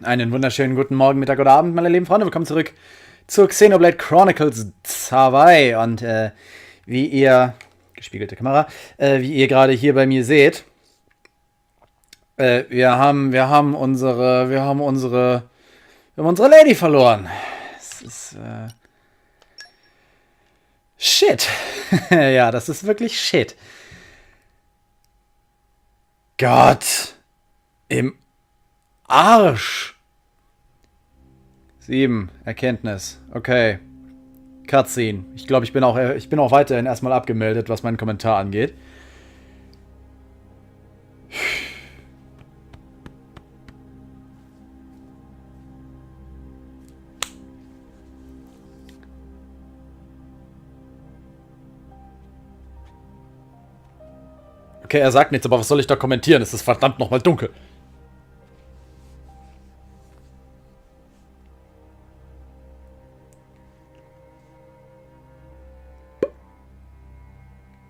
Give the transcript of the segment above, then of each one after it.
Einen wunderschönen guten Morgen, Mittag oder Abend, meine lieben Freunde. Willkommen zurück zu Xenoblade Chronicles 2. Und wie ihr, gespiegelte Kamera, wie ihr gerade hier bei mir seht, wir haben unsere Lady verloren. Es ist, shit. Ja, das ist wirklich shit. Gott. Im Arsch. 7. Erkenntnis. Okay. Cutscene. Ich glaube, ich bin auch weiterhin erstmal abgemeldet, was meinen Kommentar angeht. Okay, er sagt nichts, aber was soll ich da kommentieren? Es ist verdammt nochmal dunkel.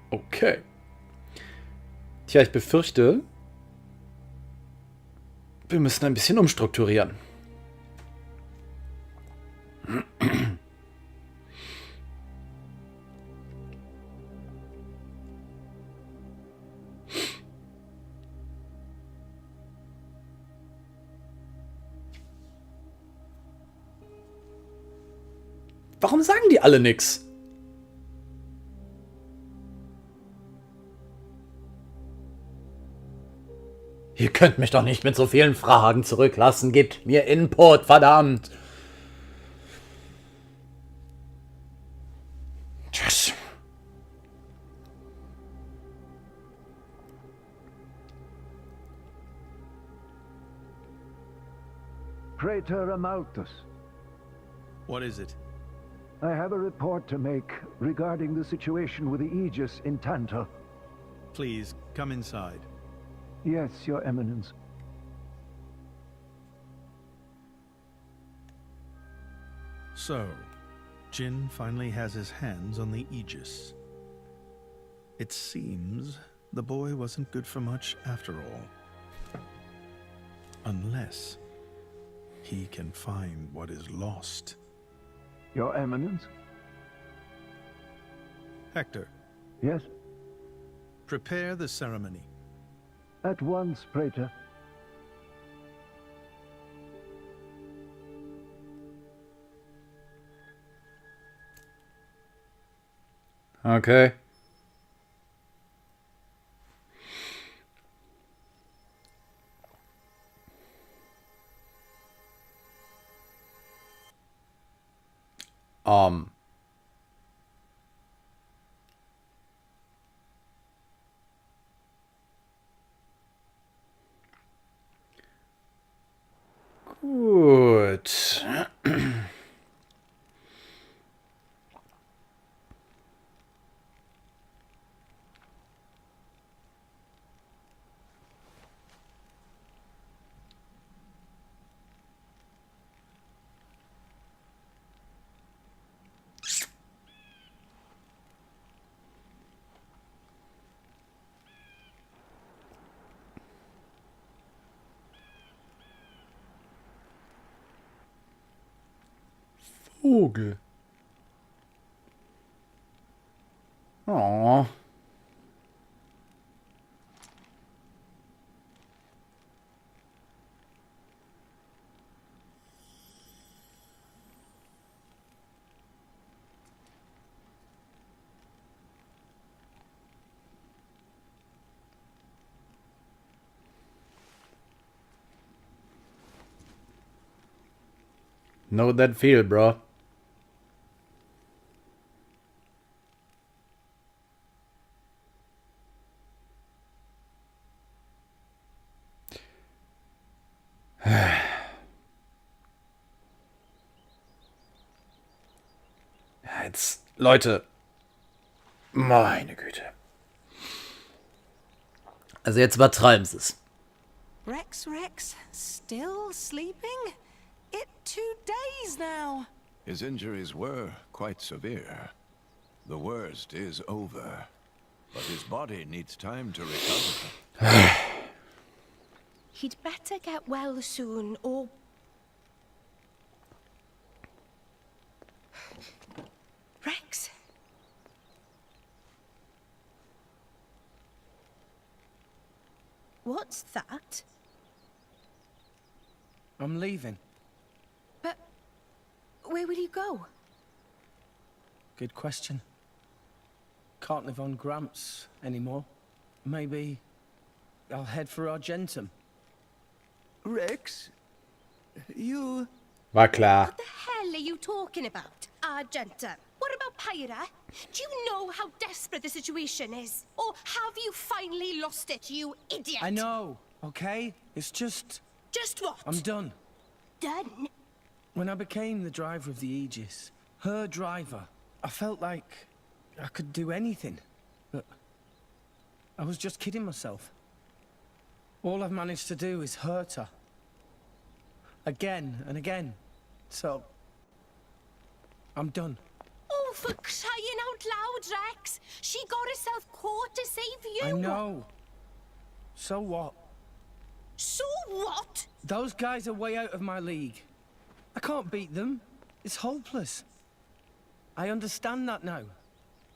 Okay. Tja, ich befürchte, wir müssen ein bisschen umstrukturieren. Warum sagen die alle nix? Ihr könnt mich doch nicht mit so vielen Fragen zurücklassen. Gebt mir Input, verdammt. Tschüss. Praetor Amalthus, What is it? I have a report to make regarding the situation with the Aegis in Tantal. Please, come inside. Yes, Your Eminence. So, Jin finally has his hands on the Aegis. It seems the boy wasn't good for much after all. Unless he can find what is lost. Your Eminence? Hector, Yes? prepare the ceremony. At once, Praetor. Okay. Um. Gut. Vogel. Oh. Know that feel, bro. Jetzt, Leute. Meine Güte. Also jetzt übertreiben sie es. Rex, still sleeping? It 2 days now. His injuries were quite severe. The worst is over. But his body needs time to recover. He'd better get well soon, or What's that? I'm leaving. But where will you go? Good question. Can't live on Gramps anymore. Maybe I'll head for Argentum. Rex, you... War klar. What the hell are you talking about, Argenta? What about Pyra? Do you know how desperate the situation is? Or have you finally lost it, you idiot? I know, okay? It's just... Just what? I'm done. Done? When I became the driver of the Aegis, her driver, I felt like I could do anything. But I was just kidding myself. All I've managed to do is hurt her. Again and again. So, I'm done. Oh, for crying out loud, Rex! She got herself caught to save you! I know. So what? So what? Those guys are way out of my league. I can't beat them. It's hopeless. I understand that now.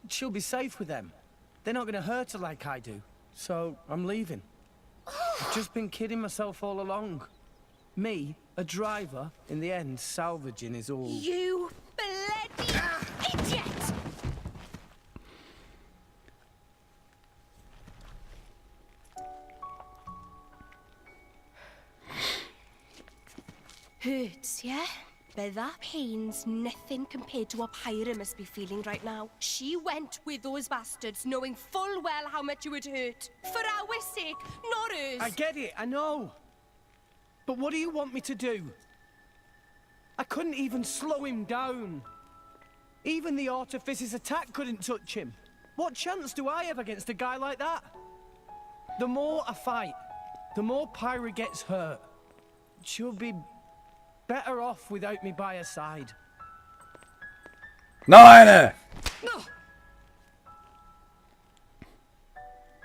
She'll be safe with them. They're not gonna hurt her like I do. So, I'm leaving. I've just been kidding myself all along. Me, a driver, in the end, salvaging is all... You bloody idiot! Hurts, yeah? But that pain's nothing compared to what Pyra must be feeling right now. She went with those bastards knowing full well how much it would hurt. For our sake, not hers. I get it, I know. But what do you want me to do? I couldn't even slow him down. Even the Artifice's attack couldn't touch him. What chance do I have against a guy like that? The more I fight, the more Pyra gets hurt. She'll be better off without me by her side. Noch eine!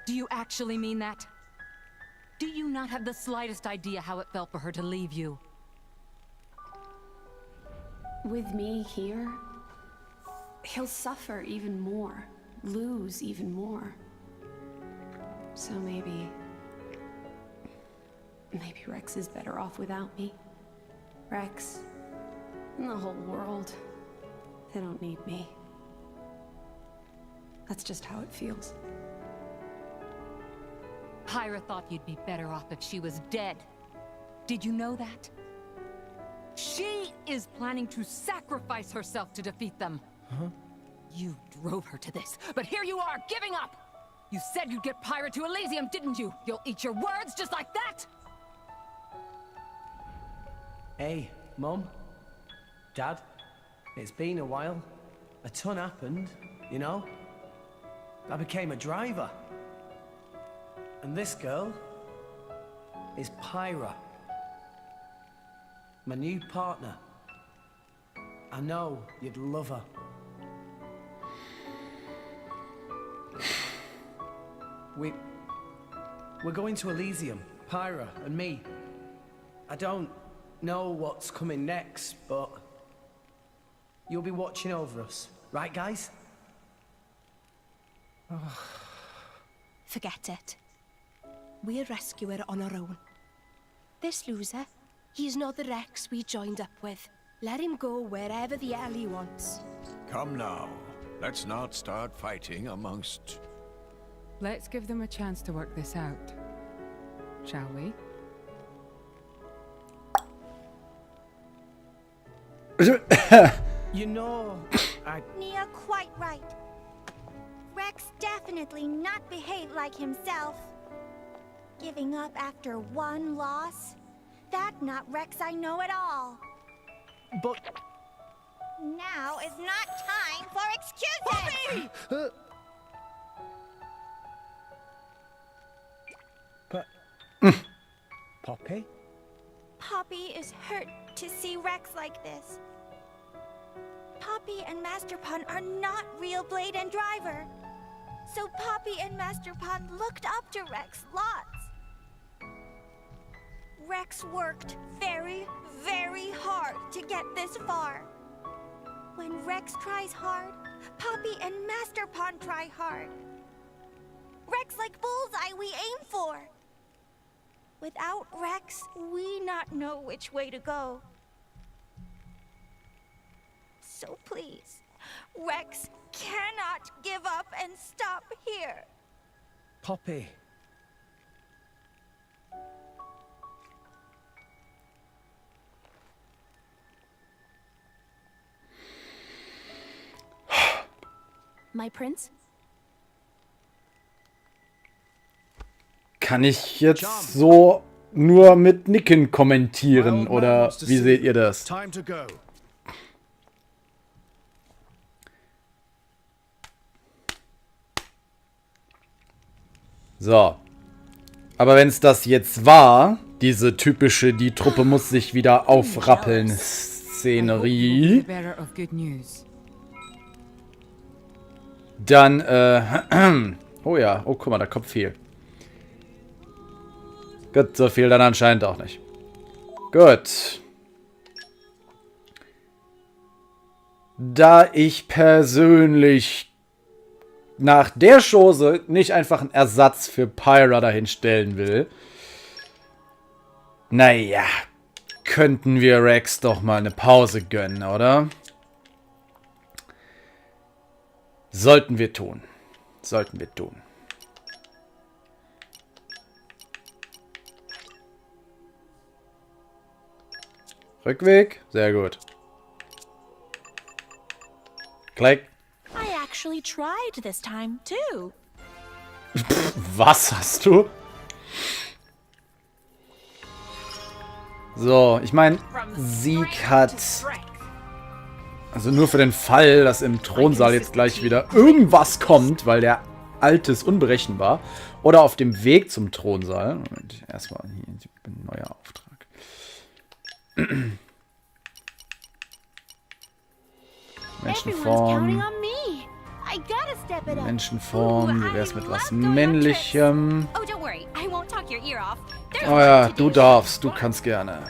Do you actually mean that? Do you not have the slightest idea how it felt for her to leave you? With me here, he'll suffer even more, lose even more. So maybe Rex is better off without me. Rex, and the whole world, they don't need me. That's just how it feels. Pyra thought you'd be better off if she was dead. Did you know that? She is planning to sacrifice herself to defeat them. Huh? You drove her to this, but here you are, giving up! You said you'd get Pyra to Elysium, didn't you? You'll eat your words just like that? Hey, Mum, Dad, it's been a while. A ton happened, you know? I became a driver. And this girl is Pyra. My new partner. I know you'd love her. We're going to Elysium, Pyra and me. I don't know what's coming next, but you'll be watching over us, right, guys? Forget it. We'll rescue her on our own. This loser, he's not the Rex we joined up with. Let him go wherever the hell he wants. Come now. Let's not start fighting amongst... Let's give them a chance to work this out. Shall we? You know, Nia quite right. Rex definitely not behaved like himself. Giving up after one loss? That not Rex I know at all. but... Now is not time for excuses! But... Poppy? Poppy is hurt to see Rex like this. Poppy and Master Pun are not real Blade and Driver. So Poppy and Master Pun looked up to Rex lots. Rex worked very, very hard to get this far. When Rex tries hard, Poppy and Master Pun try hard. Rex like bullseye we aim for. Without Rex, we not know which way to go. So please, Rex cannot give up and stop here. Poppy. My prince? Kann ich jetzt so nur mit Nicken kommentieren, oder wie seht ihr das? Time to go. So. Aber wenn es das jetzt war, diese typische, die Truppe muss sich wieder aufrappeln Szenerie, dann, oh ja, oh guck mal, der Kopf fehlt. Gut, so viel dann anscheinend auch nicht. Gut. Da ich persönlich nach der Chose nicht einfach einen Ersatz für Pyra dahinstellen will, naja, könnten wir Rex doch mal eine Pause gönnen, oder? Sollten wir tun. Sollten wir tun. Rückweg. Sehr gut. Klick. I actually tried this time too. Was hast du? So, ich meine, Sieg hat... Also nur für den Fall, dass im Thronsaal jetzt gleich wieder irgendwas kommt, weil der Alte ist unberechenbar. Oder auf dem Weg zum Thronsaal. Moment, erstmal hier ein neuer Auftrag. Menschenform. Menschenform, wie wär's mit was Männlichem? Oh ja, du darfst, du kannst gerne.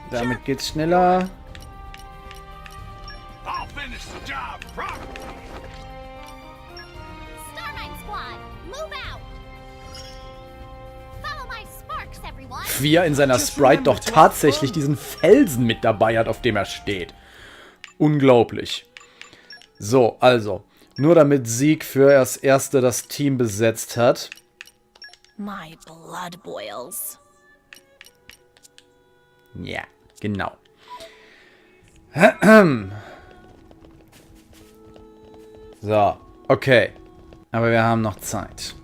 Damit geht's schneller. Wie er in seiner Sprite doch tatsächlich diesen Felsen mit dabei hat, auf dem er steht. Unglaublich. So, also. Nur damit Sieg für das erste das Team besetzt hat. My blood boils. Ja, genau. So, okay. Aber wir haben noch Zeit.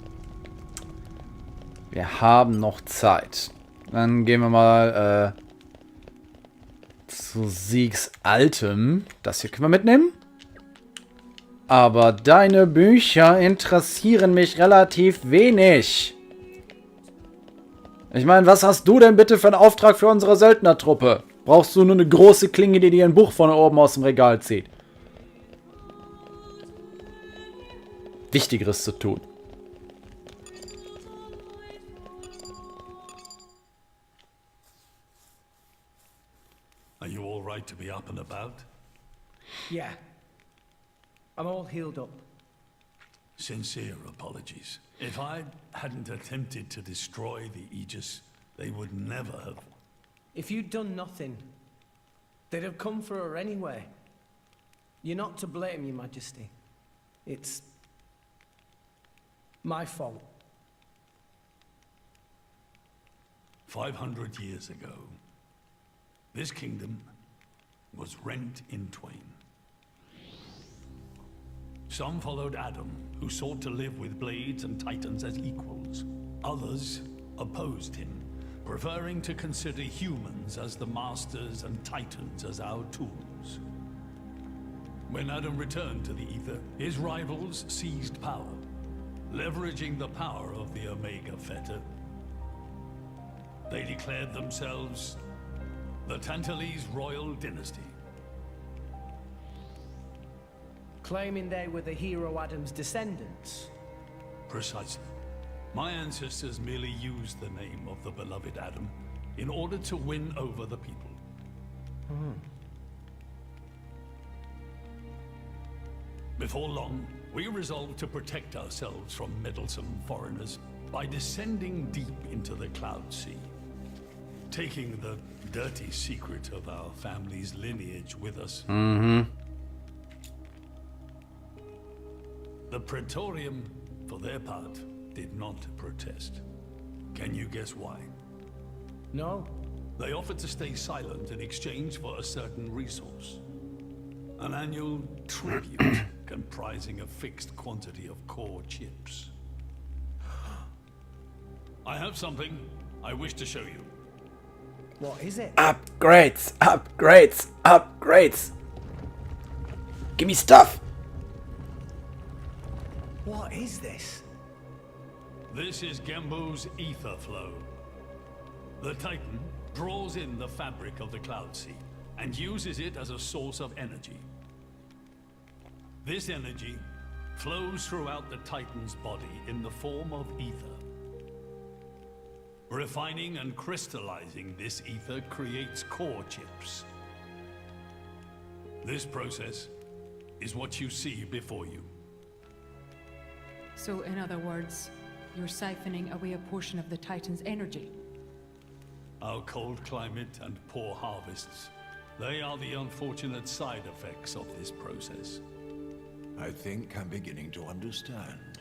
Wir haben noch Zeit. Dann gehen wir mal zu Siegs Altem. Das hier können wir mitnehmen. Aber deine Bücher interessieren mich relativ wenig. Ich meine, was hast du denn bitte für einen Auftrag für unsere Söldnertruppe? Brauchst du nur eine große Klinge, die dir ein Buch von oben aus dem Regal zieht? Wichtigeres zu tun. Are you all right to be up and about? Yeah. I'm all healed up. Sincere apologies. If I hadn't attempted to destroy the Aegis, they would never have... If you'd done nothing, they'd have come for her anyway. You're not to blame, Your Majesty. It's... my fault. 500 years ago, this kingdom was rent in twain. Some followed Adam, who sought to live with blades and titans as equals. Others opposed him, preferring to consider humans as the masters and titans as our tools. When Adam returned to the Ether, his rivals seized power, leveraging the power of the Omega Fetter. They declared themselves the Tantalese royal dynasty. Claiming they were the hero Adam's descendants. Precisely. My ancestors merely used the name of the beloved Adam in order to win over the people. Before long, we resolved to protect ourselves from meddlesome foreigners by descending deep into the Cloud Sea, taking the dirty secret of our family's lineage with us. The Praetorium, for their part, did not protest. Can you guess why? No. They offered to stay silent in exchange for a certain resource. An annual tribute comprising a fixed quantity of core chips. I have something I wish to show you. What is it? Upgrades! Upgrades! Upgrades! Give me stuff! What is this? This is Gembu's ether flow. The Titan draws in the fabric of the Cloud Sea and uses it as a source of energy. This energy flows throughout the Titan's body in the form of ether. Refining and crystallizing this ether creates core chips. This process is what you see before you. So, in other words, you're siphoning away a portion of the Titan's energy. Our cold climate and poor harvests, they are the unfortunate side effects of this process. I think I'm beginning to understand.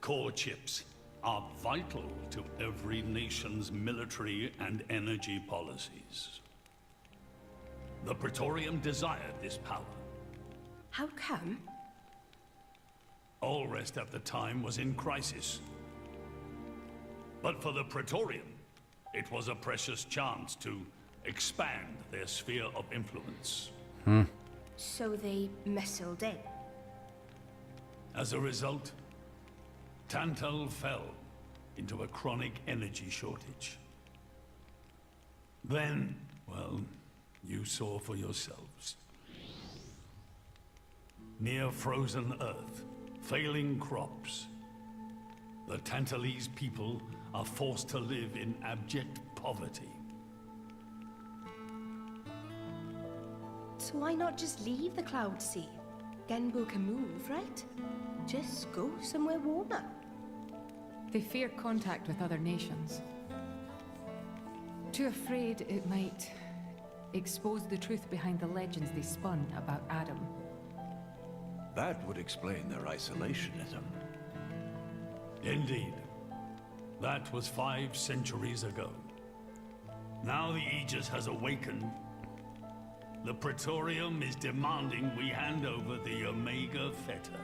Core chips are vital to every nation's military and energy policies. The Praetorium desired this power. How come? Allrest at the time was in crisis. But for the Praetorium, it was a precious chance to expand their sphere of influence. So they missiled in. As a result, Tantal fell into a chronic energy shortage. Then, well, you saw for yourselves. Near frozen earth, failing crops, the Tantalese people are forced to live in abject poverty. So why not just leave the Cloud Sea? Genbu can move, right? Just go somewhere warmer. They fear contact with other nations. Too afraid it might expose the truth behind the legends they spun about Adam. That would explain their isolationism. Indeed. That was 5 centuries ago. Now the Aegis has awakened. The Praetorium is demanding we hand over the Omega Fetter.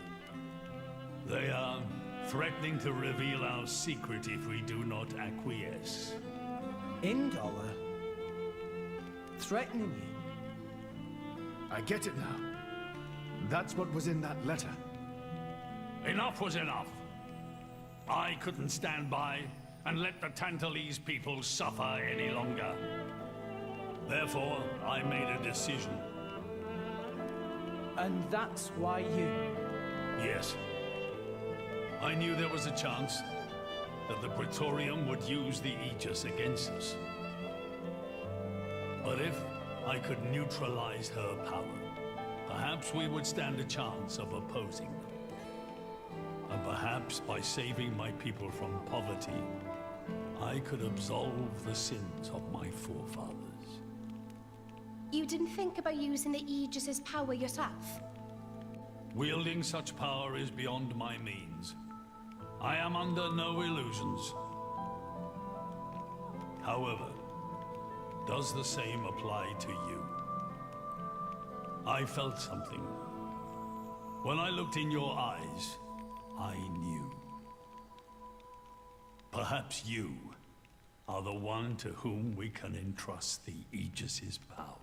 They are threatening to reveal our secret if we do not acquiesce. Indollar? Threatening you? I get it now. That's what was in that letter. Enough was enough. I couldn't stand by and let the Tantalese people suffer any longer. Therefore, I made a decision. And that's why you... Yes. I knew there was a chance that the Praetorium would use the Aegis against us. But if I could neutralize her power, perhaps we would stand a chance of opposing them. And perhaps by saving my people from poverty, I could absolve the sins of my forefathers. You didn't think about using the Aegis's power yourself? Wielding such power is beyond my means. I am under no illusions. However, does the same apply to you? I felt something. When I looked in your eyes, I knew. Perhaps you are the one to whom we can entrust the Aegis's power.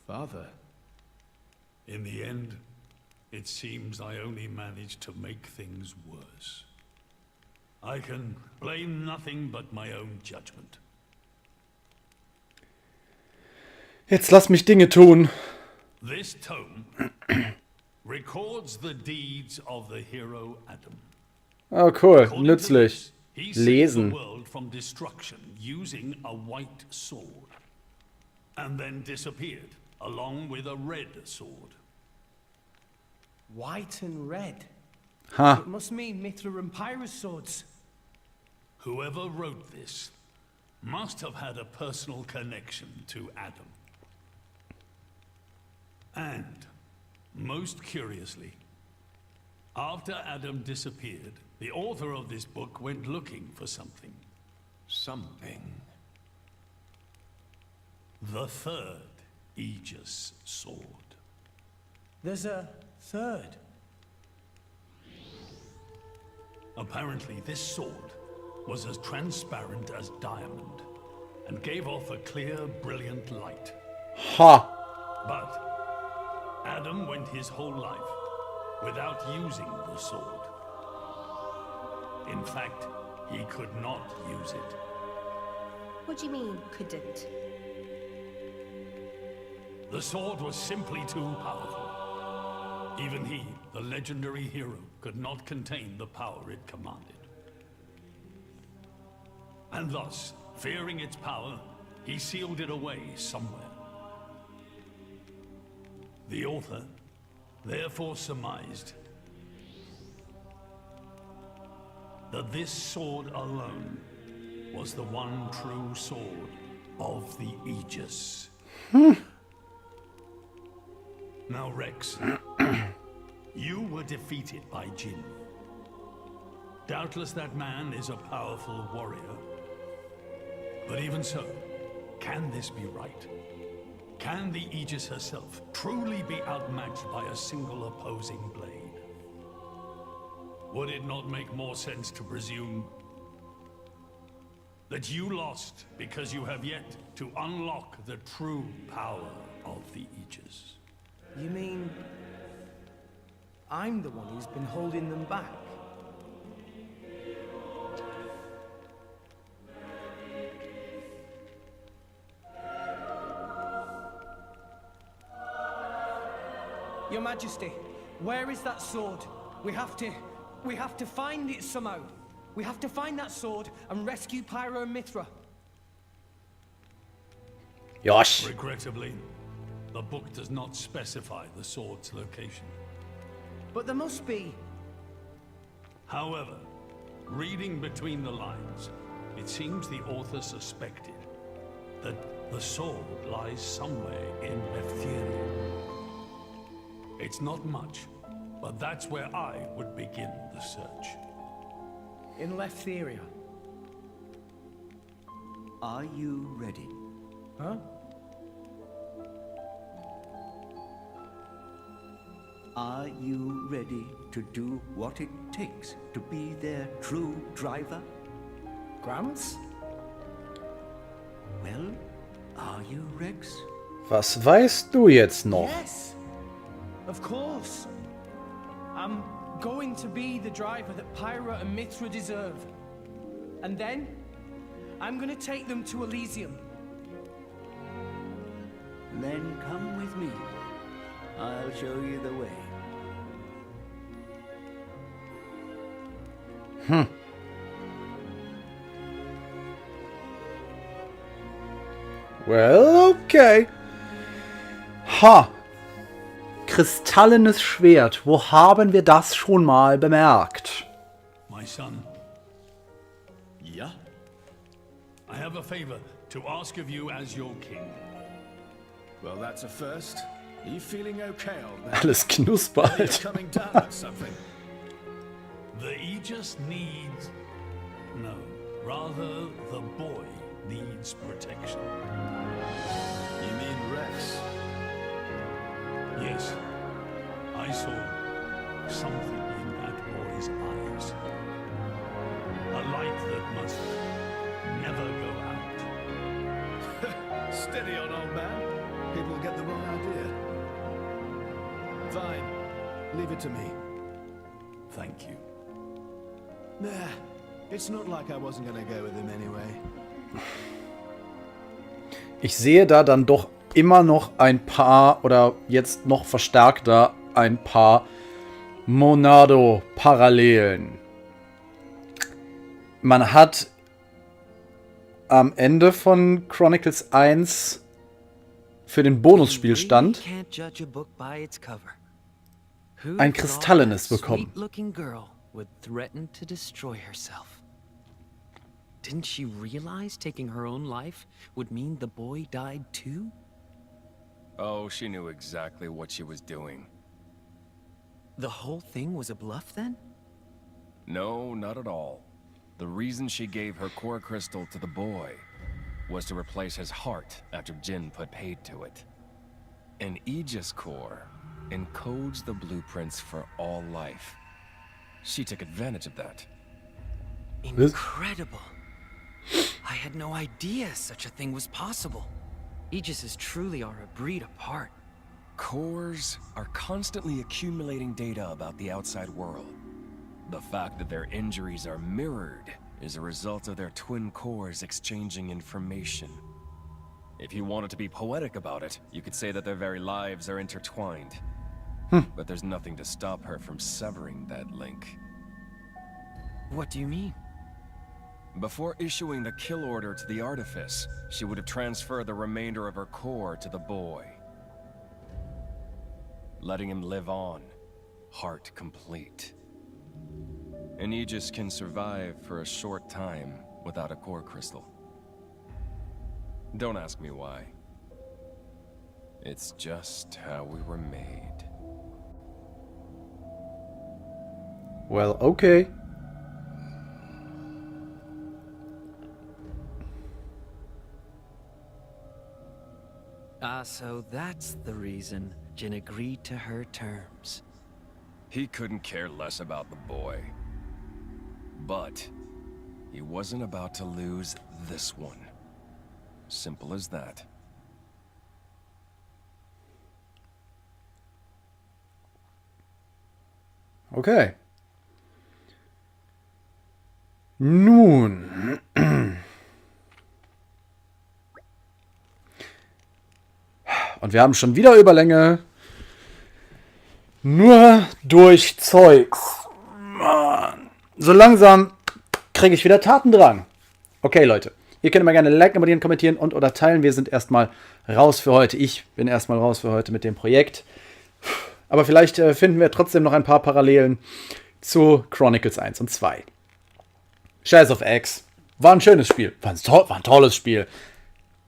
Father? In the end, it seems I only managed to make things worse. I can blame nothing but my own judgment. Jetzt lass mich Dinge tun. This tome records the deeds of the hero Adam. Oh, cool. According Nützlich. to this, he saved Lesen. the world from destruction using a white sword, and then disappeared along with a red sword. White and red. Ha. It must mean Mithra and Pyrrha's swords. Whoever wrote this must have had a personal connection to Adam. And, most curiously, after Adam disappeared, the author of this book went looking for something. Something. The third Aegis sword. There's a third. Apparently, this sword was as transparent as diamond and gave off a clear, brilliant light. Ha! But Adam went his whole life without using the sword. In fact, he could not use it. What do you mean, couldn't? The sword was simply too powerful. Even he, the legendary hero, could not contain the power it commanded. And thus, fearing its power, he sealed it away somewhere. The author therefore surmised that this sword alone was the one true sword of the Aegis. Now, Rex, you were defeated by Jin. Doubtless that man is a powerful warrior. But even so, can this be right? Can the Aegis herself truly be outmatched by a single opposing blade? Would it not make more sense to presume that you lost because you have yet to unlock the true power of the Aegis? You mean I'm the one who's been holding them back? Your Majesty, where is that sword? We have to find it somehow. We have to find that sword and rescue Pyro and Mithra. Yosh. Regrettably, the book does not specify the sword's location. But there must be. However, reading between the lines, it seems the author suspected that the sword lies somewhere in Lefthyria. It's not much, but that's where I would begin the search. In Lefthyria. Are you ready? Huh? Are you ready to do what it takes to be their true driver? Gramps? Well, are you, Rex? Was weißt du jetzt noch? Yes, of course. I'm going to be the driver that Pyra and Mithra deserve. And then, I'm gonna take them to Elysium. Then come with me. I'll show you the way. Well, okay. Ha. Kristallenes Schwert. Wo haben wir das schon mal bemerkt? My son. Yeah? I have a favor to ask of you as your king. Well, that's a first. Are you feeling okay, old man? Alles knuspert. You're coming down with something. The Aegis needs... No, rather the boy needs protection. You mean Rex? Yes, I saw something in that boy's eyes. A light that must never go out. Steady on, old man. People get the wrong idea. Fine. Leave it to me. Thank you. Nah, it's not like I wasn't gonna go with him anyway. Ich sehe da dann doch immer noch ein paar, oder jetzt noch verstärkter, ein paar Monado-Parallelen. Man hat am Ende von Chronicles 1 für den Bonusspielstand ein kristallenes bekommen. Didn't she realize taking her own life would mean the boy died too? Oh, she knew exactly what she was doing. The whole thing was a bluff then? No, not at all. The reason she gave her core crystal to the boy was to replace his heart after Jin put paid to it. An Aegis core encodes the blueprints for all life. She took advantage of that. Incredible. I had no idea such a thing was possible. Aegises truly are a breed apart. Cores are constantly accumulating data about the outside world. The fact that their injuries are mirrored is a result of their twin cores exchanging information. If you wanted to be poetic about it, you could say that their very lives are intertwined. But there's nothing to stop her from severing that link. What do you mean? Before issuing the kill order to the Artifice, she would have transferred the remainder of her core to the boy, letting him live on, heart complete. An Aegis can survive for a short time without a core crystal. Don't ask me why. It's just how we were made. Well, okay. So that's the reason Jin agreed to her terms. He couldn't care less about the boy. But he wasn't about to lose this one. Simple as that. Okay. Nun. Und wir haben schon wieder Überlänge. Nur durch Zeugs. Mann. So langsam kriege ich wieder Tatendrang. Okay, Leute. Ihr könnt immer gerne liken, abonnieren, kommentieren und oder teilen. Wir sind erstmal raus für heute. Ich bin erstmal raus für heute mit dem Projekt. Aber vielleicht finden wir trotzdem noch ein paar Parallelen zu Chronicles 1 und 2. Shadows of X. War ein schönes Spiel. War ein tolles Spiel.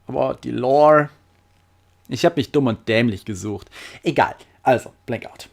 Aber die Lore... Ich habe mich dumm und dämlich gesucht. Egal. Also, Blackout.